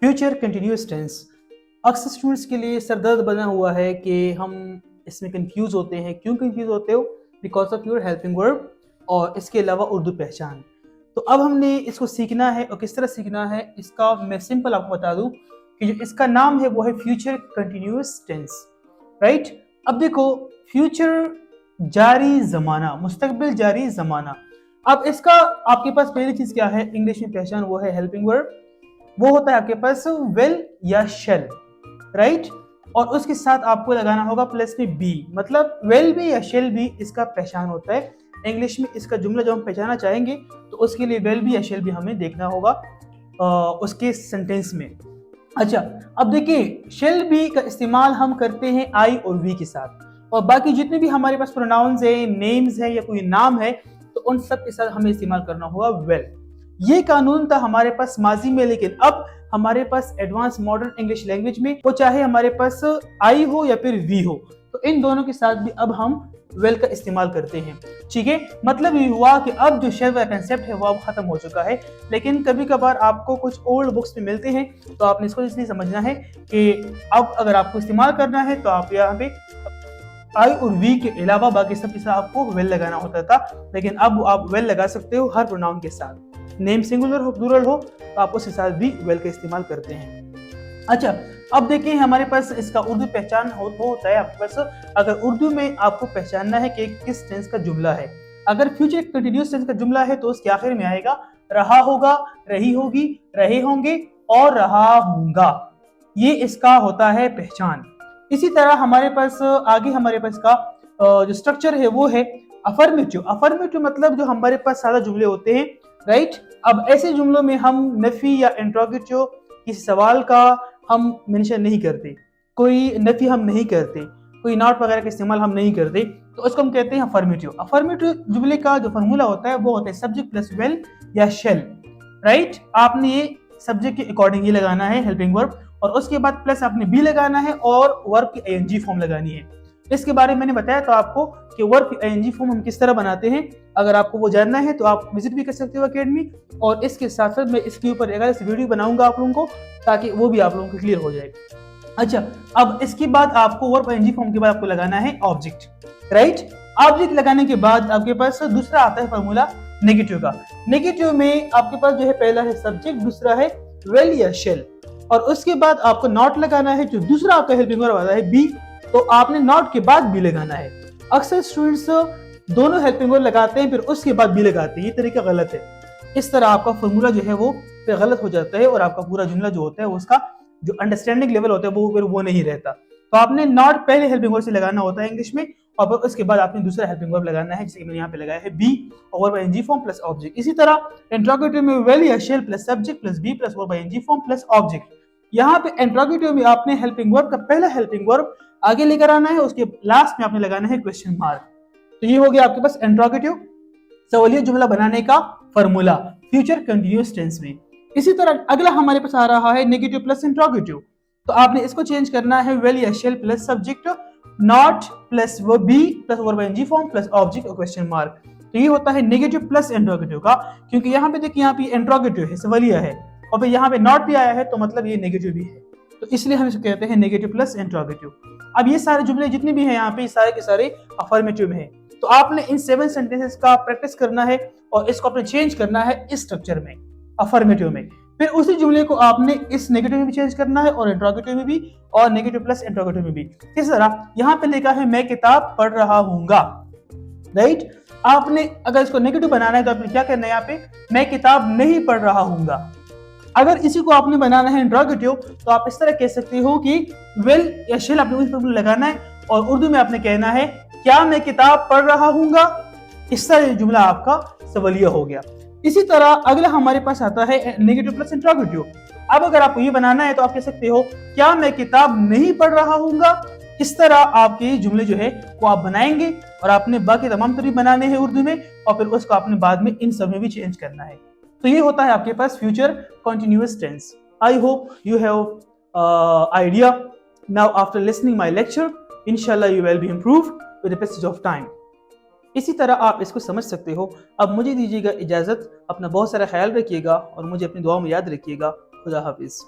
Future continuous tense अक्सर students के लिए सरदर्द बना हुआ है कि हम इसमें कंफ्यूज होते हैं। क्यों कंफ्यूज होते हो? Because of your helping verb और इसके अलावा उर्दू पहचान। तो अब हमने इसको सीखना है और किस तरह सीखना है इसका मैं सिंपल आपको बता दूं कि जो इसका नाम है वो है फ्यूचर कंटिन्यूअस टेंस। राइट, अब देखो, फ्यूचर जारी जमाना, मुस्तकबिल जारी जमाना। अब इसका आपके पास पहली चीज क्या है इंग्लिश में पहचान, वो है हेल्पिंग वर्ब। वो होता है आपके पास वेल या शेल, राइट। और उसके साथ आपको लगाना होगा प्लस में बी, मतलब वेल भी या शेल भी इसका पहचान होता है। इंग्लिश में इसका जुमला जब हम पहचाना चाहेंगे तो उसके लिए वेल भी या शेल भी हमें देखना होगा उसके सेंटेंस में। अच्छा, अब देखिए, शेल भी का इस्तेमाल हम करते हैं आई और वी के साथ, और बाकी जितने भी हमारे पास प्रोनाउंस है, नेम्स है या कोई नाम है, तो उन सब के साथ हमें इस्तेमाल करना होगा वेल। ये कानून था हमारे पास माजी में, लेकिन अब हमारे पास एडवांस मॉडर्न इंग्लिश लैंग्वेज में, वो चाहे हमारे पास आई हो या फिर वी हो, तो इन दोनों के साथ भी अब हम वेल का इस्तेमाल करते हैं। ठीक है, मतलब ये हुआ कि अब जो शेल का कंसेप्ट है वो अब खत्म हो चुका है। लेकिन कभी कभार आपको कुछ ओल्ड बुक्स में मिलते हैं, तो आपने इसको इसलिए समझना है कि अब अगर आपको इस्तेमाल करना है तो आप यहाँ पे आई और वी के अलावा बाकी सब के साथ आपको वेल लगाना होता था, लेकिन अब आप वेल लगा सकते हो हर प्रोनाउन के साथ। नेम सिंगुलर हो प्लूरल हो तो आप उसके साथ भी वेल का इस्तेमाल करते हैं। अच्छा, अब देखिए हमारे पास इसका उर्दू पहचान होता है आपके पास। अगर उर्दू में आपको पहचानना है कि किस टेंस का जुमला है, अगर फ्यूचर कंटिन्यूअस टेंस का जुमला है तो उसके आखिर में आएगा रहा होगा, रही होगी, रहे होंगे और रहा होगा। ये इसका होता है पहचान। इसी तरह हमारे पास आगे हमारे पास का जो स्ट्रक्चर है वो है अफर्मेटिव। अफर्मेटिव मतलब जो हमारे पास सादा जुमले होते हैं, राइट। अब ऐसे जुमलों में हम नफी या इंट्रोगेटिव किसी सवाल का हम मेंशन नहीं करते, कोई नफी हम नहीं करते, कोई नॉट वगैरह का इस्तेमाल हम नहीं करते, तो उसको हम कहते हैं अफर्मेटिव। अफर्मेटिव जुमले का जो फॉर्मूला होता है वो होता है सब्जेक्ट प्लस वेल या शेल, राइट। आपने ये सब्जेक्ट के अकॉर्डिंग ही लगाना है हेल्पिंग वर्ब, और उसके बाद प्लस आपने बी लगाना है और वर्ब की आईएनजी फॉर्म लगानी है। इसके बारे में मैंने बताया था आपको कि वर्ब की आईएनजी फॉर्म हम किस तरह बनाते हैं। अगर आपको वो जानना है तो आप विजिट भी कर सकते हो अकेडमी, और इसके साथ साथ मैं इसके ऊपर एक वीडियो बनाऊंगा आप लोगों को, ताकि वो भी आप लोगों को क्लियर हो जाए। अच्छा, अब इसके बाद आपको वर्ब आईएनजी फॉर्म के बाद आपको लगाना है ऑब्जेक्ट, राइट। ऑब्जेक्ट लगाने के बाद आपके पास दूसरा आता है फॉर्मूला नेगेटिव का। नेगेटिव में आपके पास जो है पहला है सब्जेक्ट, दूसरा है वेल या शेल, और उसके बाद आपको नॉट लगाना है। जो दूसरा आपका हेल्पिंग वर्ब आता है बी, तो आपने नॉट के बाद बी लगाना है। अक्सर स्टूडेंट्स दोनों हेल्पिंग वर्ब लगाते हैं फिर उसके बाद बी लगाते हैं, ये तरीका गलत है। इस तरह आपका फॉर्मूला जो है वो फिर गलत हो जाता है और आपका पूरा जुमला जो होता है उसका जो अंडरस्टैंडिंग लेवल होता है वो फिर वो नहीं रहता। तो आपने नॉट पहले हेल्पिंग वर्ब से लगाना होता है इंग्लिश में, और फिर उसके बाद आपने दूसरा हेल्पिंग वर्ब लगाना है, जैसे मैंने यहाँ पे लगाया है बी और verb ING form plus object. इसी तरह इंट्रोगेटिव में वेल या shall plus subject plus be plus verb ING form plus object. यहाँ पे इंट्रोगेटिव में आपने हेल्पिंग वर्ब का पहला हेल्पिंग वर्ब आगे लेकर आना है, उसके लास्ट में आपने लगाना है क्वेश्चन मार्क। तो ये हो गया आपके पास इंट्रोगेटिव सवालिया जुमला बनाने का फॉर्मूला फ्यूचर कंटिन्यूअस टेंस में। इसी तरह अगला हमारे पास आ रहा है नेगेटिव प्लस इंट्रोगेटिव, तो आपने इसको चेंज करना है वेल या shall plus subject, not plus वो be plus verb ING form plus object और क्वेश्चन मार्क। तो ये होता है नेगेटिव प्लस इंट्रोगेटिव का, क्योंकि यहाँ पे देखिए यहाँ पे इंट्रोगेटिव है, सवालिया है, और फिर यहाँ पे नॉट भी आया है, तो मतलब ये नेगेटिव भी है, तो इसलिए हम इसको कहते हैं नेगेटिव प्लस इंट्रोगेटिव। अब ये सारे जुमले जितने भी हैं यहाँ पे सारे के सारे अफर्मेटिव में है, तो आपने इन 7 सेंटेंसेस का प्रैक्टिस करना है और इसको आपने चेंज करना है इस स्ट्रक्चर में, अफर्मेटिव में। फिर उसी जुमले को आपने इस नेगेटिव में भी चेंज करना है और इंट्रोगेटिव में भी, और नेगेटिव प्लस इंट्रोगेटिव में भी। इस तरह यहाँ पे लिखा है मैं किताब पढ़ रहा हूँगा, राइट। आपने अगर इसको नेगेटिव बनाना है तो आपने क्या करना है, यहाँ पे मैं किताब नहीं पढ़ रहा हूँगा। अगर इसी को आपने बनाना है इंट्रोगेटिव तो आप इस तरह कह सकते हो कि वेल या शेल आपने उस पर लगाना है, और उर्दू में आपने कहना है क्या मैं किताब पढ़ रहा हूँगा। इस तरह जुमला आपका सवालिया हो गया। इसी तरह अगला हमारे पास आता है नेगेटिव प्लस इंट्रोगेटिव। अब अगर आपको ये बनाना है तो आप कह सकते हो क्या मैं किताब नहीं पढ़ रहा हूँगा। इस तरह आपके जुमले जो है वो आप बनाएंगे, और आपने बाकी तमाम तरीके बनाने हैं उर्दू में, और फिर उसको आपने बाद में इन सब में भी चेंज करना है। तो ये होता है आपके पास future continuous tense. I hope you have idea now after listening my lecture. इंशाल्लाह you will be improved with the passage of time. इसी तरह आप इसको समझ सकते हो। अब मुझे दीजिएगा इजाजत, अपना बहुत सारा ख्याल रखिएगा और मुझे अपनी दुआ में याद रखिएगा। खुदा हाफिज।